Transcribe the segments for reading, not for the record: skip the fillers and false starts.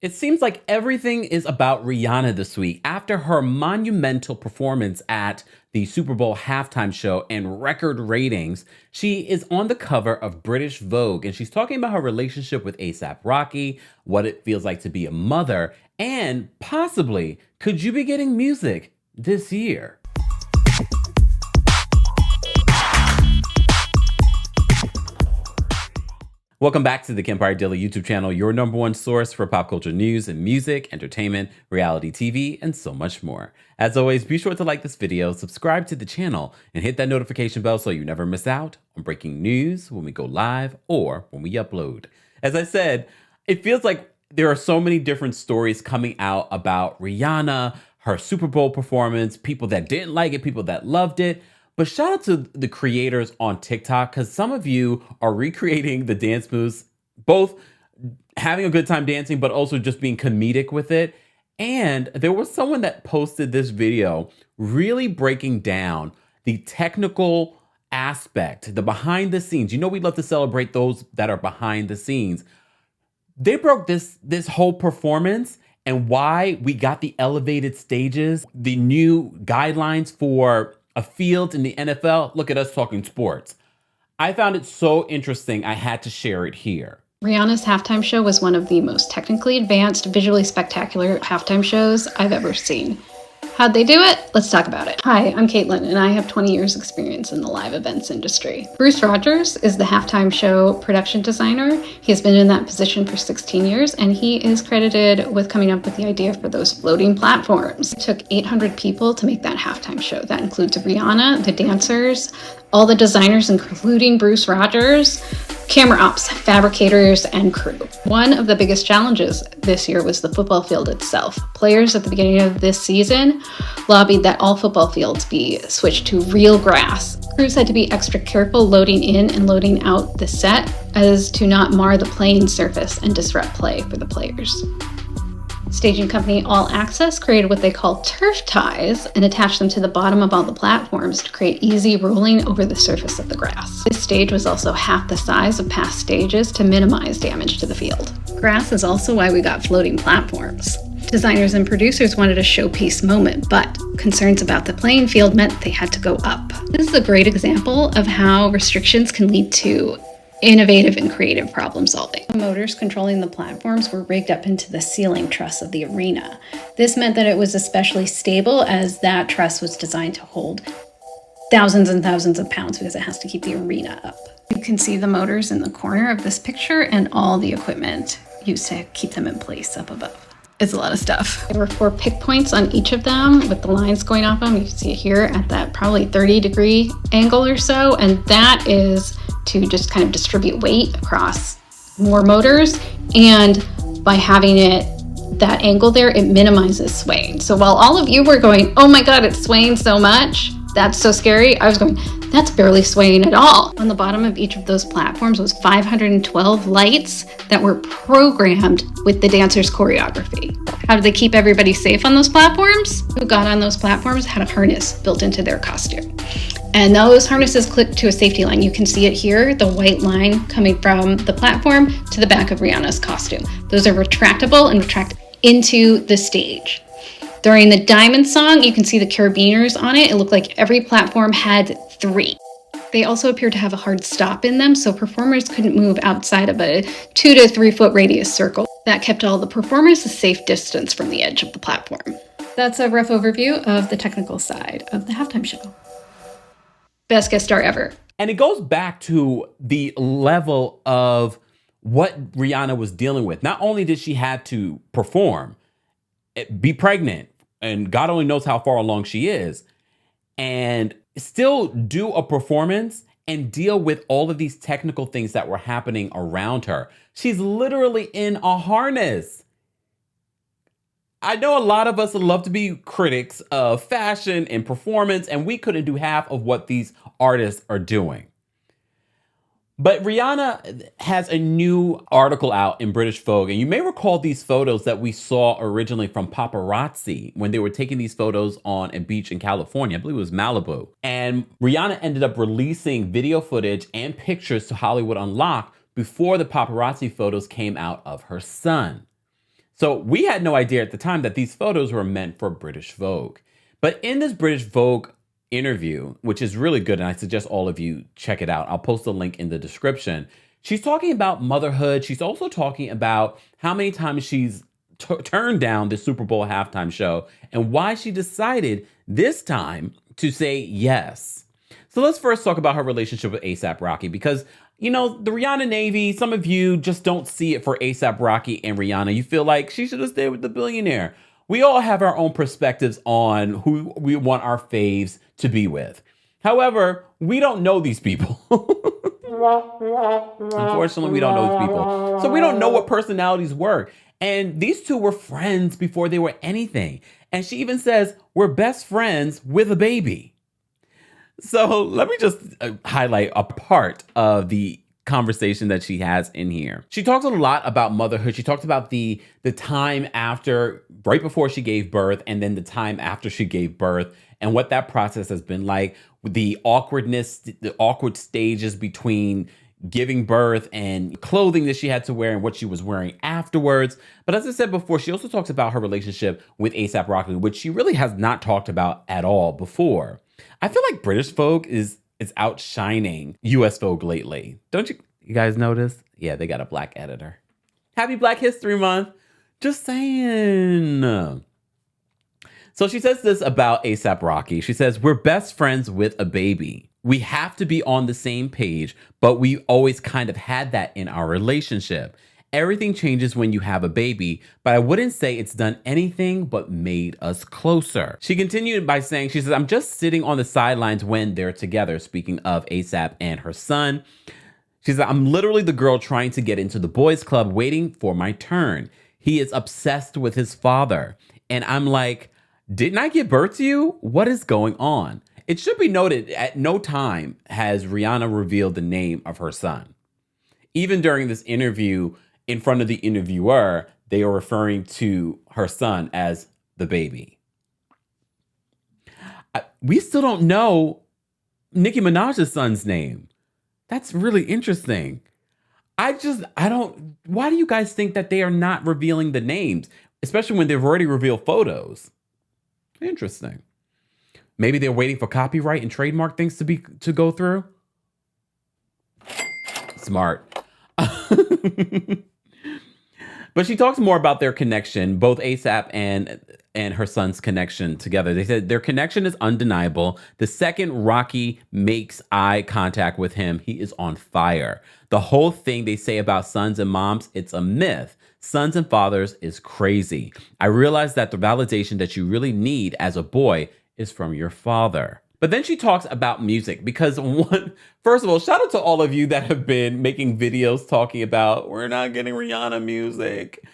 It seems like everything is about Rihanna this week. After her monumental performance at the Super Bowl halftime show and record ratings, she is on the cover of British Vogue and she's talking about her relationship with A$AP Rocky, what it feels like to be a mother, and possibly, could you be getting music this year? Welcome back to the Kempire Daily YouTube channel, your number one source for pop culture news and music, entertainment, reality TV, and so much more. As always, be sure to like this video, subscribe to the channel, and hit that notification bell so you never miss out on breaking news when we go live or when we upload. As I said, it feels like there are so many different stories coming out about Rihanna, her Super Bowl performance, people that didn't like it, people that loved it. But shout out to the creators on TikTok, because some of you are recreating the dance moves, both having a good time dancing, but also just being comedic with it. And there was someone that posted this video really breaking down the technical aspect, the behind the scenes. You know, we love to celebrate those that are behind the scenes. They broke this whole performance and why we got the elevated stages, the new guidelines for a field in the NFL. Look at us talking sports. I found it so interesting, I had to share it here. Rihanna's halftime show was one of the most technically advanced, visually spectacular halftime shows I've ever seen. How'd they do it? Let's talk about it. Hi, I'm Caitlin, and I have 20 years experience in the live events industry. Bruce Rogers is the halftime show production designer. He has been in that position for 16 years, and he is credited with coming up with the idea for those floating platforms. It took 800 people to make that halftime show. That includes Rihanna, the dancers, all the designers, including Bruce Rogers, camera ops, fabricators, and crew. One of the biggest challenges this year was the football field itself. Players at the beginning of this season lobbied that all football fields be switched to real grass. Crews had to be extra careful loading in and loading out the set as to not mar the playing surface and disrupt play for the players. Staging company All Access created what they call turf ties and attached them to the bottom of all the platforms to create easy rolling over the surface of the grass. This stage was also half the size of past stages to minimize damage to the field. Grass is also why we got floating platforms. Designers and producers wanted a showpiece moment, but concerns about the playing field meant they had to go up. This is a great example of how restrictions can lead to innovative and creative problem solving. The motors controlling the platforms were rigged up into the ceiling truss of the arena. This meant that it was especially stable, as that truss was designed to hold thousands and thousands of pounds because it has to keep the arena up. You can see the motors in the corner of this picture and all the equipment used to keep them in place up above. It's a lot of stuff. There were 4 pick points on each of them with the lines going off them. You can see it here at that probably 30-degree angle or so, and that is to just kind of distribute weight across more motors, and by having it that angle there, it minimizes swaying. So while all of you were going, oh my god, it's swaying so much, that's so scary, I was going, that's barely swaying at all. On the bottom of each of those platforms was 512 lights that were programmed with the dancers' choreography. How did they keep everybody safe on those platforms? Who got on those platforms had a harness built into their costume. And those harnesses clip to a safety line. You can see it here, the white line coming from the platform to the back of Rihanna's costume. Those are retractable and retract into the stage. During the Diamond song, you can see the carabiners on it. It looked like every platform had 3. They also appeared to have a hard stop in them, so performers couldn't move outside of a 2 to 3 foot radius circle. That kept all the performers a safe distance from the edge of the platform. That's a rough overview of the technical side of the halftime show. Best guest star ever. And it goes back to the level of what Rihanna was dealing with. Not only did she have to perform, be pregnant, and God only knows how far along she is, and still do a performance and deal with all of these technical things that were happening around her. She's literally in a harness. I know a lot of us would love to be critics of fashion and performance, and we couldn't do half of what these artists are doing. But Rihanna has a new article out in British Vogue, and you may recall these photos that we saw originally from paparazzi when they were taking these photos on a beach in California. I believe it was Malibu. And Rihanna ended up releasing video footage and pictures to Hollywood Unlocked before the paparazzi photos came out of her son. So we had no idea at the time that these photos were meant for British Vogue. But in this British Vogue interview, which is really good, and I suggest all of you check it out. I'll post a link in the description. She's talking about motherhood. She's also talking about how many times she's turned down the Super Bowl halftime show and why she decided this time to say yes. So let's first talk about her relationship with A$AP Rocky, because, you know, the Rihanna Navy, some of you just don't see it for A$AP Rocky and Rihanna. You feel like she should have stayed with the billionaire. We all have our own perspectives on who we want our faves to be with. However, we don't know these people. Unfortunately, we don't know these people. So we don't know what personalities work. And these two were friends before they were anything. And she even says, we're best friends with a baby. So let me just highlight a part of the conversation that she has in here. She talks a lot about motherhood. She talks about the time after, right before she gave birth, and then the time after she gave birth, and what that process has been like, the awkwardness, the awkward stages between giving birth and clothing that she had to wear and what she was wearing afterwards. But as I said before, she also talks about her relationship with A$AP Rocky, which she really has not talked about at all before. I feel like British Vogue is outshining US Vogue lately. Don't you guys notice? Yeah, they got a black editor. Happy Black History Month. Just saying. So she says this about A$AP Rocky. She says, we're best friends with a baby. We have to be on the same page, but we always kind of had that in our relationship. Everything changes when you have a baby, but I wouldn't say it's done anything but made us closer. She continued by saying, she says, I'm just sitting on the sidelines when they're together. Speaking of A$AP and her son, she says, I'm literally the girl trying to get into the boys club, waiting for my turn. He is obsessed with his father. And I'm like, didn't I give birth to you? What is going on? It should be noted, at no time has Rihanna revealed the name of her son. Even during this interview, in front of the interviewer, they are referring to her son as the baby. We still don't know Nicki Minaj's son's name. That's really interesting. I don't, why do you guys think that they are not revealing the names, especially when they've already revealed photos? Interesting. Maybe they're waiting for copyright and trademark things to go through. Smart. But she talks more about their connection, both A$AP and her son's connection together. They said their connection is undeniable. The second Rocky makes eye contact with him, he is on fire. The whole thing they say about sons and moms, it's a myth. Sons and fathers is crazy. I realized that the validation that you really need as a boy is from your father. But then she talks about music because first of all, shout out to all of you that have been making videos talking about we're not getting Rihanna music.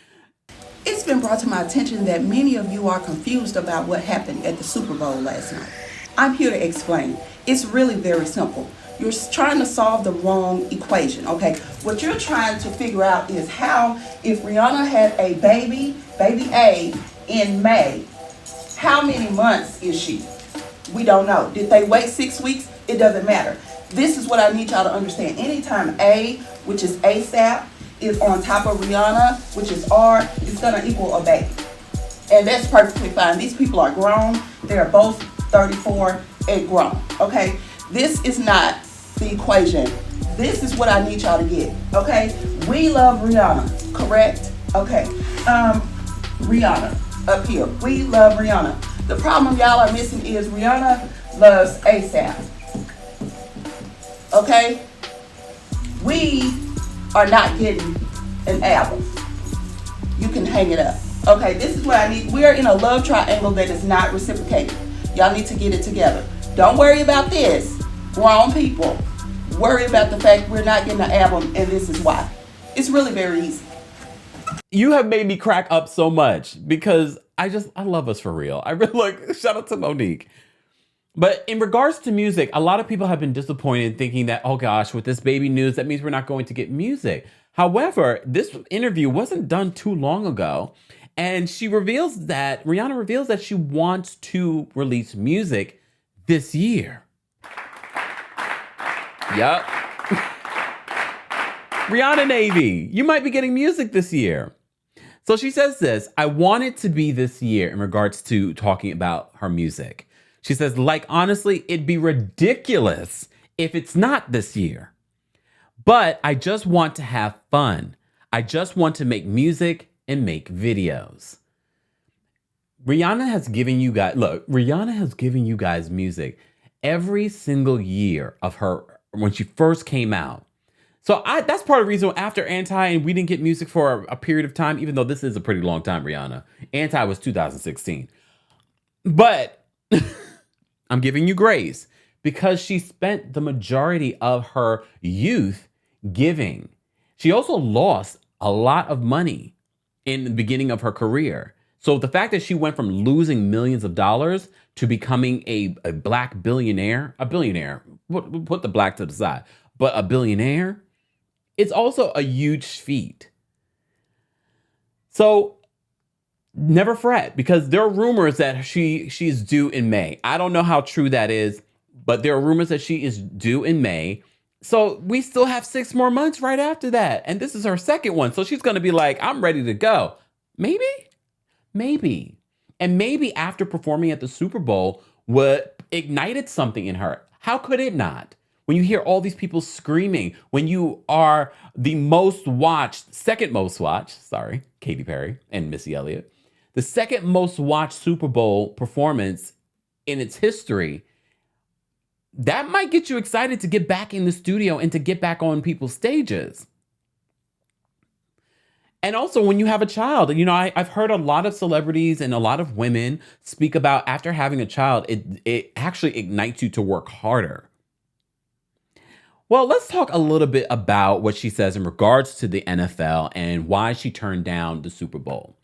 It's been brought to my attention that many of you are confused about what happened at the Super Bowl last night. I'm here to explain. It's really very simple. You're trying to solve the wrong equation, okay? What you're trying to figure out is how, if Rihanna had a baby A, in May, how many months is she? We don't know. Did they wait 6 weeks? It doesn't matter. This is what I need y'all to understand. Anytime A, which is A$AP, is on top of Rihanna, which is R, it's gonna equal a baby. And that's perfectly fine. These people are grown. They're both 34 and grown, okay? This is not the equation. This is what I need y'all to get, okay? We love Rihanna, correct? Okay, Rihanna, up here. We love Rihanna. The problem y'all are missing is Rihanna loves A$AP, okay? We are not getting an album. You can hang it up. Okay, this is what I need. We are in a love triangle that is not reciprocated. Y'all need to get it together. Don't worry about this. Grown people. Worry about the fact we're not getting an album, and this is why. It's really very easy. You have made me crack up so much because I love us for real. I really like, shout out to Monique. But in regards to music, a lot of people have been disappointed thinking that, oh gosh, with this baby news, that means we're not going to get music. However, this interview wasn't done too long ago. And Rihanna reveals that she wants to release music this year. Yup. Rihanna Navy, you might be getting music this year. So she says this, I want it to be this year in regards to talking about her music. She says, like, honestly, it'd be ridiculous if it's not this year. But I just want to have fun. I just want to make music and make videos. Rihanna has given you guys music every single year of her when she first came out. So that's part of the reason after Anti and we didn't get music for a period of time, even though this is a pretty long time, Rihanna. Anti was 2016. But I'm giving you grace because she spent the majority of her youth giving. She also lost a lot of money in the beginning of her career. So the fact that she went from losing millions of dollars to becoming a black billionaire, put the black to the side, but a billionaire, it's also a huge feat. So never fret, because there are rumors that she's due in May. I don't know how true that is, but there are rumors that she is due in May. So we still have 6 more months right after that. And this is her second one. So she's going to be like, I'm ready to go. Maybe. And maybe after performing at the Super Bowl, what ignited something in her. How could it not? When you hear all these people screaming, when you are the second most watched, Katy Perry and Missy Elliott, the second most watched Super Bowl performance in its history, that might get you excited to get back in the studio and to get back on people's stages. And also when you have a child, I've heard a lot of celebrities and a lot of women speak about after having a child, it actually ignites you to work harder. Well, let's talk a little bit about what she says in regards to the NFL and why she turned down the Super Bowl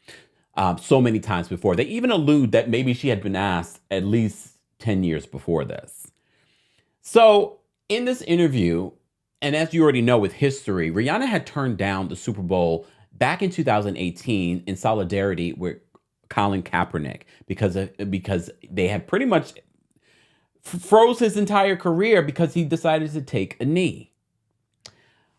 so many times before. They even allude that maybe she had been asked at least 10 years before this. So in this interview, and as you already know with history, Rihanna had turned down the Super Bowl back in 2018 in solidarity with Colin Kaepernick because they had pretty much froze his entire career because he decided to take a knee.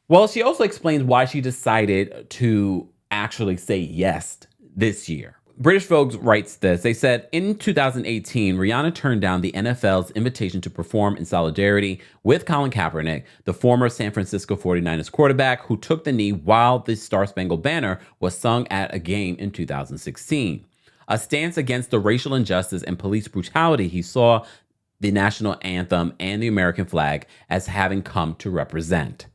Well, she also explains why she decided to actually say yes this year. British Vogue writes this. They said, in 2018, Rihanna turned down the NFL's invitation to perform in solidarity with Colin Kaepernick, the former San Francisco 49ers quarterback who took the knee while the Star-Spangled Banner was sung at a game in 2016. A stance against the racial injustice and police brutality he saw the national anthem and the American flag as having come to represent.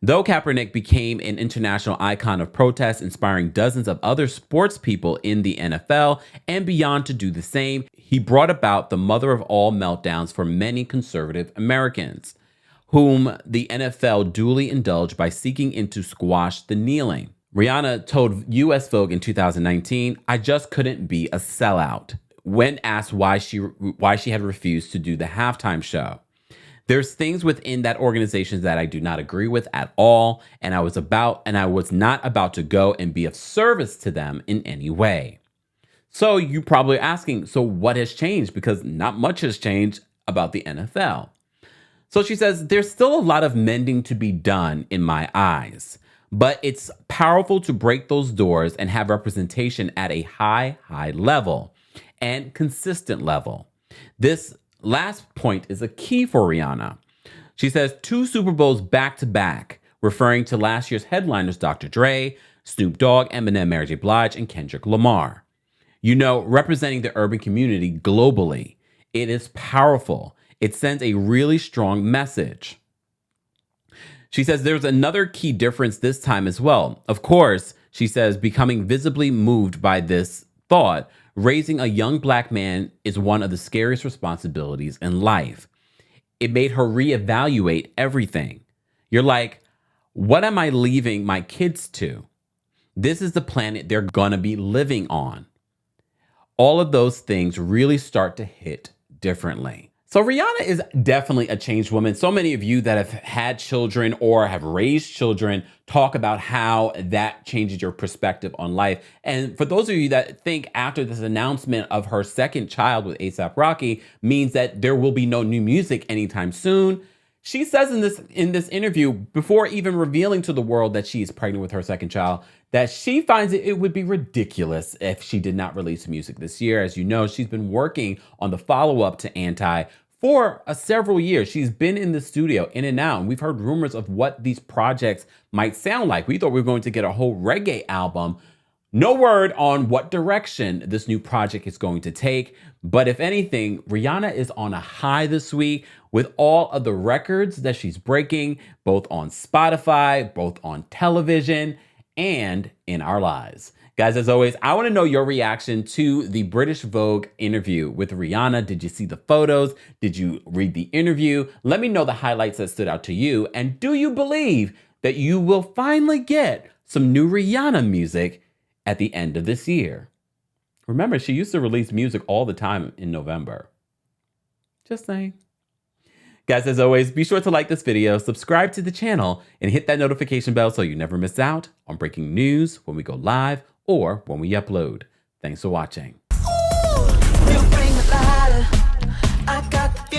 Though Kaepernick became an international icon of protest, inspiring dozens of other sports people in the NFL and beyond to do the same, he brought about the mother of all meltdowns for many conservative Americans, whom the NFL duly indulged by seeking to squash the kneeling. Rihanna told US Vogue in 2019, "I just couldn't be a sellout," when asked why she had refused to do the halftime show. There's things within that organization that I do not agree with at all, and I was not about to go and be of service to them in any way. So you're probably asking, so what has changed? Because not much has changed about the NFL. So she says, there's still a lot of mending to be done in my eyes, but it's powerful to break those doors and have representation at a high level and consistent level. This last point is a key for Rihanna. She says 2 Super Bowls back to back, referring to last year's headliners Dr. Dre, Snoop Dogg, Eminem, Mary J. Blige, and Kendrick Lamar. Representing the urban community globally. It is powerful. It sends a really strong message. She says there's another key difference this time as well. Of course, she says, becoming visibly moved by this thought, raising a young black man is one of the scariest responsibilities in life. It made her reevaluate everything. You're like, what am I leaving my kids to? This is the planet they're gonna be living on. All of those things really start to hit differently. So Rihanna is definitely a changed woman. So many of you that have had children or have raised children talk about how that changes your perspective on life. And for those of you that think after this announcement of her second child with A$AP Rocky means that there will be no new music anytime soon, She says in this interview, before even revealing to the world that she is pregnant with her second child, that she finds it would be ridiculous if she did not release music this year. As you know, she's been working on the follow-up to Anti for several years. She's been in the studio, in and out, and we've heard rumors of what these projects might sound like. We thought we were going to get a whole reggae album. No word on what direction this new project is going to take. But if anything, Rihanna is on a high this week with all of the records that she's breaking, both on Spotify, both on television, and in our lives. Guys, as always, I want to know your reaction to the British Vogue interview with Rihanna. Did you see the photos? Did you read the interview? Let me know the highlights that stood out to you. And do you believe that you will finally get some new Rihanna music at the end of this year? Remember, she used to release music all the time in November. Just saying. Guys, as always, be sure to like this video, subscribe to the channel, and hit that notification bell so you never miss out on breaking news when we go live or when we upload. Thanks for watching. Ooh, you bring the lighter. I got the